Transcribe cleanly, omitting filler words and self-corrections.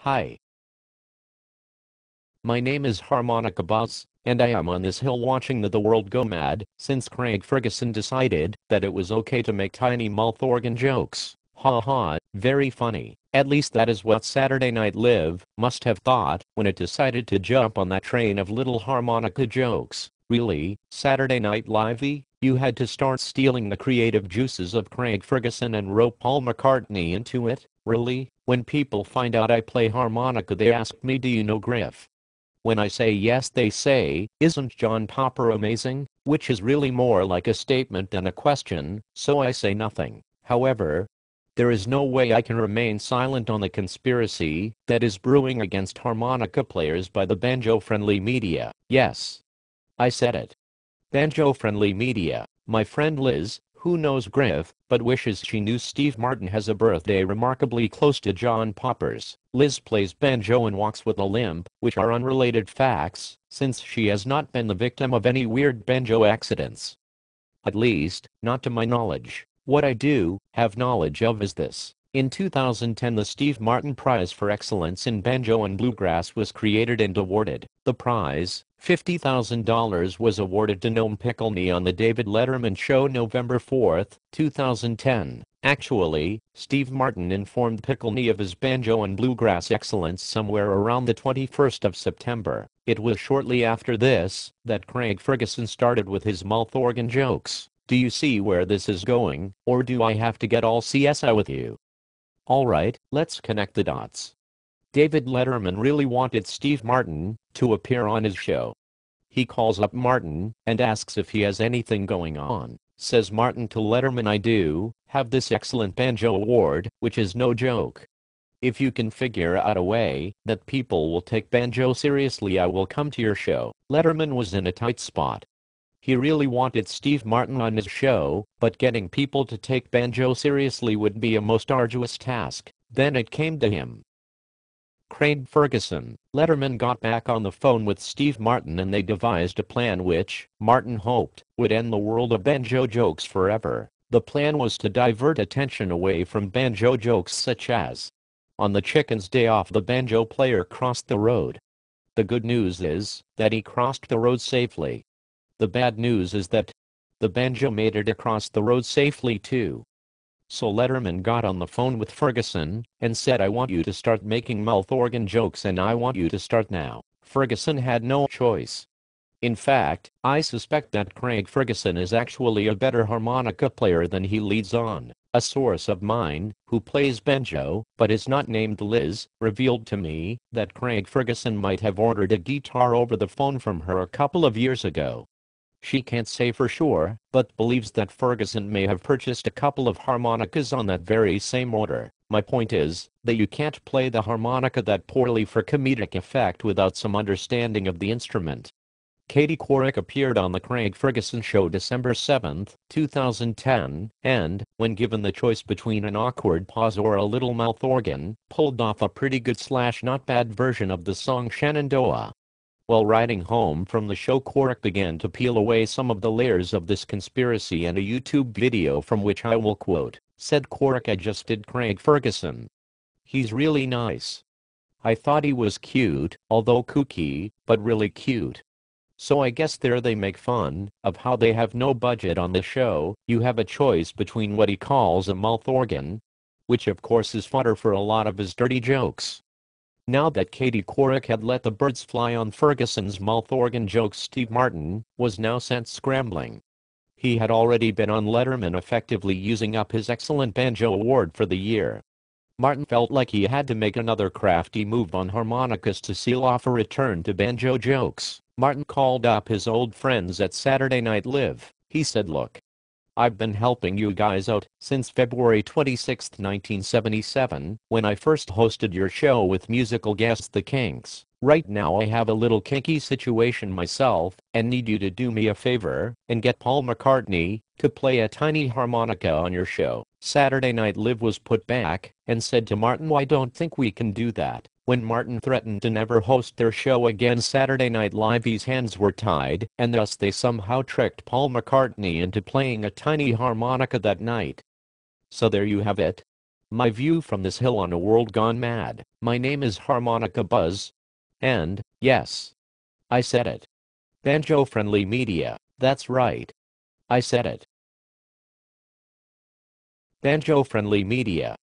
Hi. My name is Harmonica Boss, and I am on this hill watching the world go mad, since Craig Ferguson decided that it was okay to make tiny mouth organ jokes. Ha ha, very funny. At least that is what Saturday Night Live must have thought when it decided to jump on that train of little harmonica jokes. Really, Saturday Night Livey, you had to start stealing the creative juices of Craig Ferguson and rope Paul McCartney into it? Really? When people find out I play harmonica they ask me, do you know Griff? When I say yes they say, isn't John Popper amazing? Which is really more like a statement than a question, so I say nothing. However, there is no way I can remain silent on the conspiracy that is brewing against harmonica players by the banjo-friendly media. Yes, I said it. Banjo-friendly media. My friend Liz, who knows Griff, but wishes she knew Steve Martin, has a birthday remarkably close to John Popper's. Liz plays banjo and walks with a limp, which are unrelated facts, since she has not been the victim of any weird banjo accidents. At least, not to my knowledge. What I do have knowledge of is this. In 2010 the Steve Martin Prize for Excellence in Banjo and Bluegrass was created and awarded. The prize, $50,000, was awarded to Noam McCartney on the David Letterman show November 4, 2010. Actually, Steve Martin informed McCartney of his banjo and bluegrass excellence somewhere around the 21st of September. It was shortly after this that Craig Ferguson started with his mouth organ jokes. Do you see where this is going, or do I have to get all CSI with you? Alright, let's connect the dots. David Letterman really wanted Steve Martin to appear on his show. He calls up Martin and asks if he has anything going on. Says Martin to Letterman, I do have this excellent banjo award, which is no joke. If you can figure out a way that people will take banjo seriously, I will come to your show. Letterman was in a tight spot. He really wanted Steve Martin on his show, but getting people to take banjo seriously would be a most arduous task. Then it came to him. Craig Ferguson. Letterman got back on the phone with Steve Martin and they devised a plan which, Martin hoped, would end the world of banjo jokes forever. The plan was to divert attention away from banjo jokes such as, on the chicken's day off the banjo player crossed the road. The good news is that he crossed the road safely. The bad news is that the banjo made it across the road safely too. So Letterman got on the phone with Ferguson and said, I want you to start making mouth organ jokes and I want you to start now. Ferguson had no choice. In fact, I suspect that Craig Ferguson is actually a better harmonica player than he leads on. A source of mine, who plays banjo, but is not named Liz, revealed to me that Craig Ferguson might have ordered a guitar over the phone from her a couple of years ago. She can't say for sure, but believes that Ferguson may have purchased a couple of harmonicas on that very same order. My point is that you can't play the harmonica that poorly for comedic effect without some understanding of the instrument. Couric appeared on the Craig Ferguson show December 7, 2010, and, when given the choice between an awkward pause or a little mouth organ, pulled off a pretty good / not bad version of the song Shenandoah. While riding home from the show, Couric began to peel away some of the layers of this conspiracy, and a YouTube video from which I will quote, said Couric, I just did Craig Ferguson. He's really nice. I thought he was cute, although kooky, but really cute. So I guess there they make fun of how they have no budget on the show. You have a choice between what he calls a mouth organ, which of course is fodder for a lot of his dirty jokes. Now that Couric had let the birds fly on Ferguson's mouth organ jokes, Steve Martin was now sent scrambling. He had already been on Letterman, effectively using up his excellent banjo award for the year. Martin felt like he had to make another crafty move on harmonicas to seal off a return to banjo jokes. Martin called up his old friends at Saturday Night Live. He said, look, I've been helping you guys out since February 26, 1977, when I first hosted your show with musical guests the Kinks. Right now I have a little kinky situation myself and need you to do me a favor and get Paul McCartney to play a tiny harmonica on your show. Saturday Night Live was put back and said to Martin, I don't think we can do that. When Martin threatened to never host their show again, Saturday Night Live's hands were tied, and thus they somehow tricked Paul McCartney into playing a tiny harmonica that night. So there you have it. My view from this hill on a world gone mad. My name is Harmonica Buzz. And, yes, I said it. Banjo-friendly media, that's right. I said it. Banjo-friendly media.